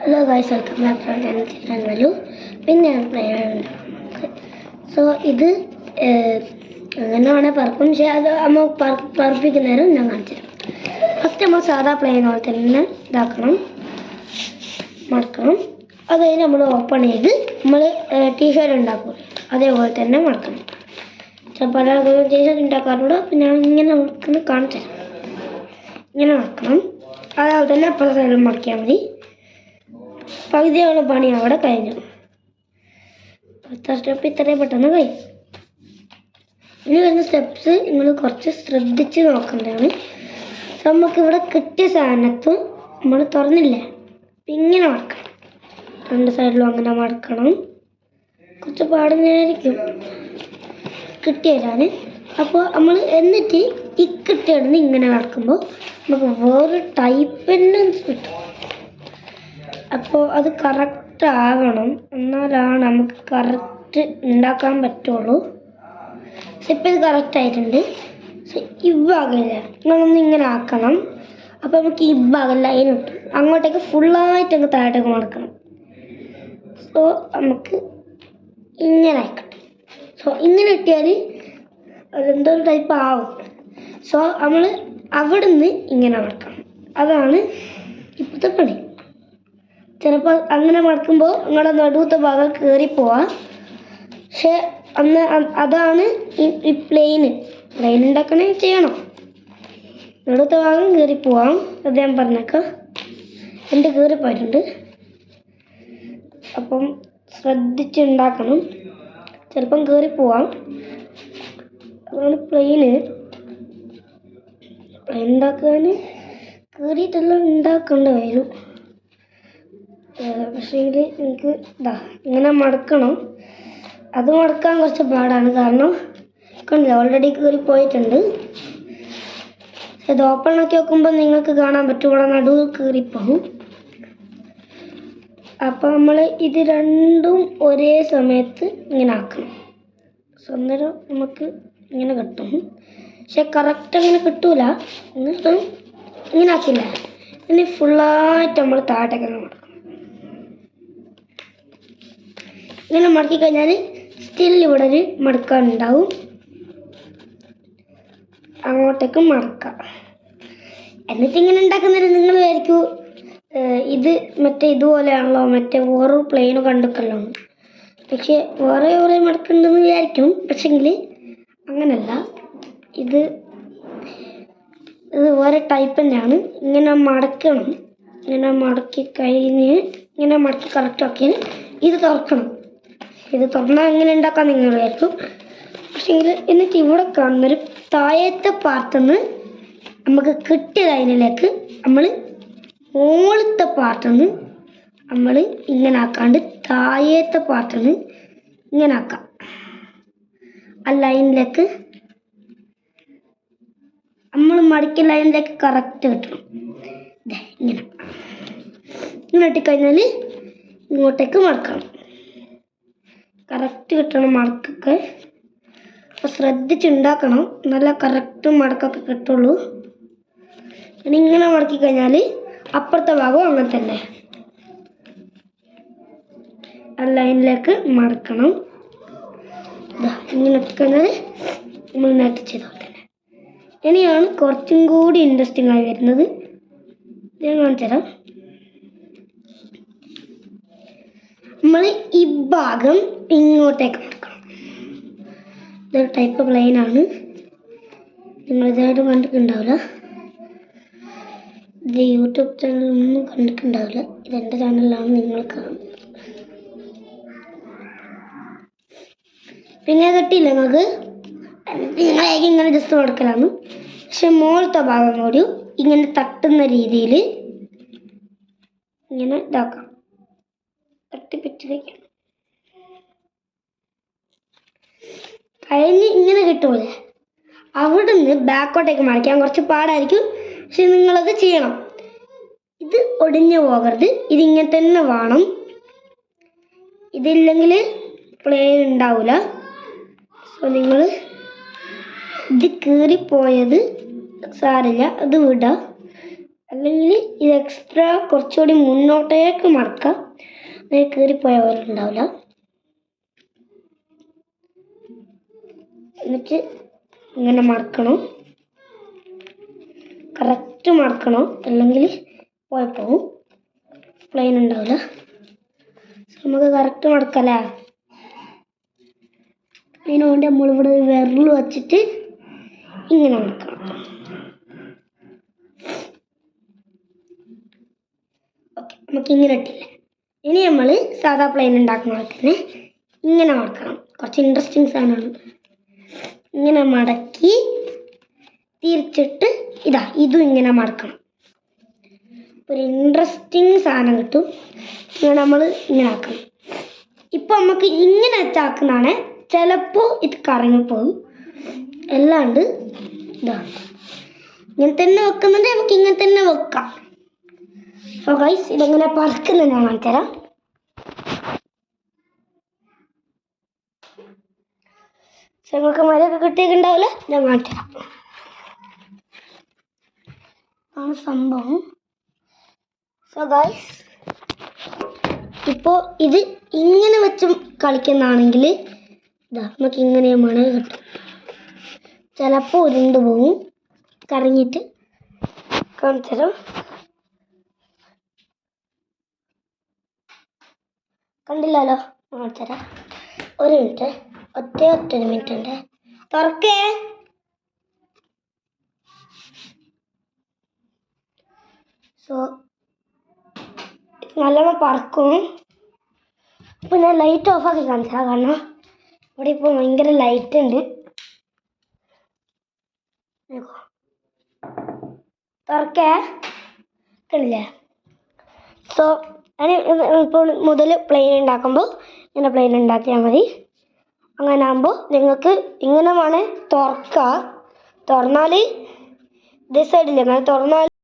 Hello guys, welcome back to channel. പിന്നെ so ഇത് അങ്ങനെ വേണേൽ പറക്കും, പക്ഷേ അത് നമ്മൾ പറപ്പിക്കുന്നേരം ഞാൻ കാണിച്ചു തരാം. ഫസ്റ്റ് നമ്മൾ സാധാ പ്ലെയിൻ പോലെ തന്നെ ഇതാക്കണം, മടക്കണം. അത് കഴിഞ്ഞ് നമ്മൾ ഓപ്പൺ ചെയ്ത് നമ്മൾ ടീഷർട്ട് ഉണ്ടാക്കും, അതേപോലെ തന്നെ മടക്കണം. ചിലപ്പോൾ പല ടീഷർട്ട് ഉണ്ടാക്കാറുണ്ട്, അപ്പം ഞാൻ ഇങ്ങനെ മടക്കുന്നത് കാണിച്ചു തരാം. ഇങ്ങനെ മടക്കണം, അതേപോലെ തന്നെ അപ്പുറത്തെ സൈഡിൽ മടക്കിയാൽ മതി. പകുതിയുള്ള പണി അവിടെ കഴിഞ്ഞു. അടുത്ത സ്റ്റെപ്പ് ഇത്രയും പെട്ടെന്ന് കഴിയും. ഇനി വരുന്ന സ്റ്റെപ്സ് നിങ്ങൾ കുറച്ച് ശ്രദ്ധിച്ച് നോക്കേണ്ടതാണ്. നമുക്കിവിടെ കിട്ടിയ സാധനത്തും നമ്മൾ തുറന്നില്ലേ, ഇങ്ങനെ മടക്കണം. രണ്ട് സൈഡിലും അങ്ങനെ മടക്കണം. കുറച്ച് പാടുന്നതായിരിക്കും കിട്ടിയതാണ്. അപ്പോൾ നമ്മൾ എന്നിട്ട് ഈ കിട്ടിയിടുന്ന് ഇങ്ങനെ മടക്കുമ്പോൾ നമുക്ക് വേറൊരു ടൈപ്പ് തന്നെ കിട്ടും. അപ്പോൾ അത് കറക്റ്റ് ആകണം, എന്നാലാണ് നമുക്ക് കറക്റ്റ് ഉണ്ടാക്കാൻ പറ്റുള്ളൂ. ഇപ്പം ഇത് കറക്റ്റ് ആയിട്ടുണ്ട്. ഈ ഭാഗമില്ല, നിങ്ങളൊന്ന് ഇങ്ങനെ ആക്കണം. അപ്പോൾ നമുക്ക് ഈ ഭാഗം ലൈൻ കിട്ടും. അങ്ങോട്ടേക്ക് ഫുള്ളായിട്ട് അങ്ങ് താഴോട്ടേക്ക് മടക്കണം. സോ നമുക്ക് ഇങ്ങനെ ആയിക്കട്ടെ. സോ ഇങ്ങനെ കിട്ടിയാൽ അതെന്തോ ഒരു ടൈപ്പ് ആവും. സോ നമ്മൾ അവിടെ നിന്ന് ഇങ്ങനെ മടക്കണം. അതാണ് ഇപ്പോഴത്തെ പണി. ചിലപ്പോൾ അങ്ങനെ മടക്കുമ്പോൾ നിങ്ങളുടെ നടുവത്തെ ഭാഗം കയറിപ്പോവാം. പക്ഷേ അതാണ് ഈ പ്ലെയിൻ ഉണ്ടാക്കണേ ചെയ്യണം. നടുവത്തെ ഭാഗം കയറിപ്പോവാം, അത് ഞാൻ പറഞ്ഞേക്കാം. എൻ്റെ കയറിപ്പോയിട്ടുണ്ട്. അപ്പം ശ്രദ്ധിച്ചുണ്ടാക്കണം, ചിലപ്പം കയറിപ്പോവാം. അതാണ് പ്ലെയിൻ ഉണ്ടാക്കാൻ കയറിയിട്ടെല്ലാം ഉണ്ടാക്കേണ്ട വരും. പക്ഷേ എനിക്ക് ഇങ്ങനെ മടക്കണം. അത് മടക്കാൻ കുറച്ച് പാടാണ്, കാരണം കണ്ടില്ല ഓൾറെഡി കയറി പോയിട്ടുണ്ട്. ഇത് ഓപ്പൺ ആക്കി വെക്കുമ്പോൾ നിങ്ങൾക്ക് കാണാൻ പറ്റും, ഇവിടെ നടുവ് കയറിപ്പോകും. അപ്പോൾ നമ്മൾ ഇത് രണ്ടും ഒരേ സമയത്ത് ഇങ്ങനെ ആക്കണം. സ്വന്തം നമുക്ക് ഇങ്ങനെ കിട്ടും. പക്ഷെ കറക്റ്റ് അങ്ങനെ കിട്ടൂല. എന്നിട്ടും ഇങ്ങനെ ആക്കില്ല. ഇനി ഫുള്ളായിട്ട് നമ്മൾ താഴത്തേക്ക് മടക്കണം. ഇങ്ങനെ മടക്കി കഴിഞ്ഞാൽ സ്റ്റിൽ ഇവിടെ ഒരു മടക്കാനുണ്ടാവും. അങ്ങോട്ടേക്ക് മടക്കാം. എന്നിട്ട് ഇങ്ങനെ ഉണ്ടാക്കുന്നവർ നിങ്ങൾ വിചാരിക്കും ഇത് മറ്റേ ഇതുപോലെയാണല്ലോ, മറ്റേ വേറൊരു പ്ലെയിന് കണ്ടിക്കല്ലോ. പക്ഷേ വേറെ മടക്കുന്നുണ്ടെന്ന് വിചാരിക്കും. പക്ഷെങ്കിൽ അങ്ങനല്ല, ഇത് വേറെ ടൈപ്പ് തന്നെയാണ്. ഇങ്ങനെ മടക്കണം. ഇങ്ങനെ മടക്കി കഴിഞ്ഞ് ഇങ്ങനെ മടക്കി കറക്റ്റ് ആക്കിയാൽ ഇത് തുറക്കണം. ഇത് തുറന്നാൽ എങ്ങനെ ഉണ്ടാക്കാൻ നിങ്ങൾ വിചാരിക്കും. പക്ഷേങ്കിൽ എന്നിട്ട് ഇവിടെ കാണുന്നൊരു താഴത്തെ പാർട്ടിന്ന് നമുക്ക് കിട്ടിയ ലൈനിലേക്ക് നമ്മൾ മുകളിലത്തെ പാർട്ടിന്ന് നമ്മൾ ഇങ്ങനെ ആക്കാണ്ട് താഴത്തെ പാർട്ടിന്ന് ഇങ്ങനെ ആക്കാം. ആ ലൈനിലേക്ക് നമ്മൾ മടക്കിയ ലൈനിലേക്ക് കറക്റ്റ് കിട്ടണം. ഇങ്ങനെ ഇട്ടിക്കഴിഞ്ഞാൽ ഇങ്ങോട്ടേക്ക് മടക്കണം. കറക്റ്റ് കിട്ടണം മടക്കൊക്കെ. അപ്പോൾ ശ്രദ്ധിച്ചുണ്ടാക്കണം, നല്ല കറക്റ്റ് മടക്കൊക്കെ കിട്ടുള്ളൂ. ഇനി ഇങ്ങനെ മടക്കി കഴിഞ്ഞാൽ അപ്പുറത്തെ ഭാഗവും അങ്ങനെ തന്നെ ആ ലൈനിലേക്ക് മടക്കണം. ഇങ്ങനെ ഇട്ടിക്കഴിഞ്ഞാൽ നമ്മൾ നേരത്തെ ചെയ്ത പോലെ തന്നെ. ഇനിയാണ് കുറച്ചും കൂടി ഇൻട്രസ്റ്റിംഗ് ആയി വരുന്നത്. ഞാൻ കാണിച്ചു തരാം. നമ്മൾ ഈ ഭാഗം ഇങ്ങോട്ടേക്ക് മടക്കണം. ഇതൊരു ടൈപ്പ് പ്ലെയിനാണ്, നിങ്ങൾ ഇതായിട്ട് കണ്ടിട്ടുണ്ടാവില്ല. ഇത് യൂട്യൂബ് ചാനലൊന്നും കണ്ടിട്ടുണ്ടാവില്ല. ഇതെൻ്റെ ചാനലിലാണ് നിങ്ങൾ കാണുന്നത്. പിന്നെ കിട്ടിയില്ല നിങ്ങൾക്ക്, നിങ്ങളേക്ക് ഇങ്ങനെ ജസ്റ്റ് മടക്കലാണ്. പക്ഷെ മുകളിലത്തെ ഭാഗം കൂടി ഇങ്ങനെ തട്ടുന്ന രീതിയിൽ ഇങ്ങനെ ഇതാക്കാം, തട്ടിപ്പിച്ച് വയ്ക്കണം. കഴിഞ്ഞ് ഇങ്ങനെ കിട്ടൂലേ, അവിടെ നിന്ന് ബാക്കോട്ടേക്ക് മടക്കാൻ കുറച്ച് പാടായിരിക്കും. പക്ഷെ നിങ്ങളത് ചെയ്യണം. ഇത് ഒടിഞ്ഞു പോകരുത്, ഇതിങ്ങനെ തന്നെ വേണം. ഇതില്ലെങ്കിൽ പ്ലെയിൻ ഉണ്ടാവില്ല. സോ നിങ്ങൾ ഇത് കീറിപ്പോയത് സാരില്ല, അത് വിടാം. അല്ലെങ്കിൽ ഇത് എക്സ്ട്രാ കുറച്ചുകൂടി മുന്നോട്ടേക്ക് മടക്കാം. അങ്ങനെ കീറിപ്പോയ പോലെ ഉണ്ടാവില്ല. എന്നിട്ട് ഇങ്ങനെ മടക്കണം, കറക്റ്റ് മടക്കണം, അല്ലെങ്കിൽ പോയപ്പോവും പ്ലെയിൻ ഉണ്ടാവില്ല. നമുക്ക് കറക്റ്റ് മടക്കല്ലേ. അതിന് വേണ്ടി നമ്മളിവിടെ വിരൽ വച്ചിട്ട് ഇങ്ങനെ മടക്കണം. ഓക്കെ, നമുക്ക് ഇങ്ങനെ ഇട്ടില്ല. ഇനി നമ്മൾ സാധാ പ്ലെയിൻ ഉണ്ടാക്കുന്ന പോലെ തന്നെ ഇങ്ങനെ മടക്കണം. കുറച്ച് ഇൻട്രസ്റ്റിംഗ് സാധനമാണ്. ഇങ്ങനെ മടക്കി തിരിച്ചിട്ട് ഇതും ഇങ്ങനെ മടക്കണം. ഒരു ഇൻട്രസ്റ്റിംഗ് സാധനം കിട്ടും. ഇങ്ങനെ നമ്മൾ ഇങ്ങനെ ആക്കണം. ഇപ്പം നമുക്ക് ഇങ്ങനെ വെച്ചാക്കുന്നതാണ്. ചിലപ്പോൾ ഇത് കറങ്ങിപ്പോകും. അല്ലാണ്ട് ഇങ്ങനെ തന്നെ വെക്കുന്നുണ്ട്, നമുക്ക് ഇങ്ങനെ തന്നെ വെക്കാം. സോ ഗൈസ്, ഇതെങ്ങനെ പറക്കുന്നത് ഞാൻ കാണിച്ചുതരാം. നിങ്ങൾക്ക് മരമൊക്കെ കിട്ടിയിട്ടുണ്ടാവില്ല, ഞാൻ കാണിച്ചുതരാം. ആണ് സംഭവം. സോ ഗൈസ്, ഇപ്പോൾ ഇത് ഇങ്ങനെ വെച്ച് കളിക്കുന്നതാണെങ്കിൽ നമുക്ക് ഇങ്ങനെ മണ കിട്ടും. ചിലപ്പോൾ ഉരുണ്ട് പോവും. കറങ്ങിയിട്ട് കാണിച്ചുതരാം. കണ്ടില്ലല്ലോ, കാണിച്ചുതരാം. ഒരു മിനിറ്റ്, ഒറ്റ മിനിറ്റ് ഉണ്ട്. തുറക്കേ. സോ നല്ലോണം പറക്കും. ഇപ്പം ഞാൻ ലൈറ്റ് ഓഫാക്കി കാണിച്ചാൽ, കാരണം ഇവിടെ ഇപ്പോൾ ഭയങ്കര ലൈറ്റ് ഉണ്ട്. തുറക്കേ, കണ്ടില്ലേ. സോ ഇപ്പോൾ മുതൽ പ്ലെയിൻ ഉണ്ടാക്കുമ്പോൾ ഇങ്ങനെ പ്ലെയിൻ ഉണ്ടാക്കിയാൽ മതി. അങ്ങനെ ആകുമ്പോൾ നിങ്ങൾക്ക് ഇങ്ങനെ വേണേൽ തുറക്കാം. തുറന്നാൽ ഇതേ സൈഡിൽ അങ്ങനെ തുറന്നാൽ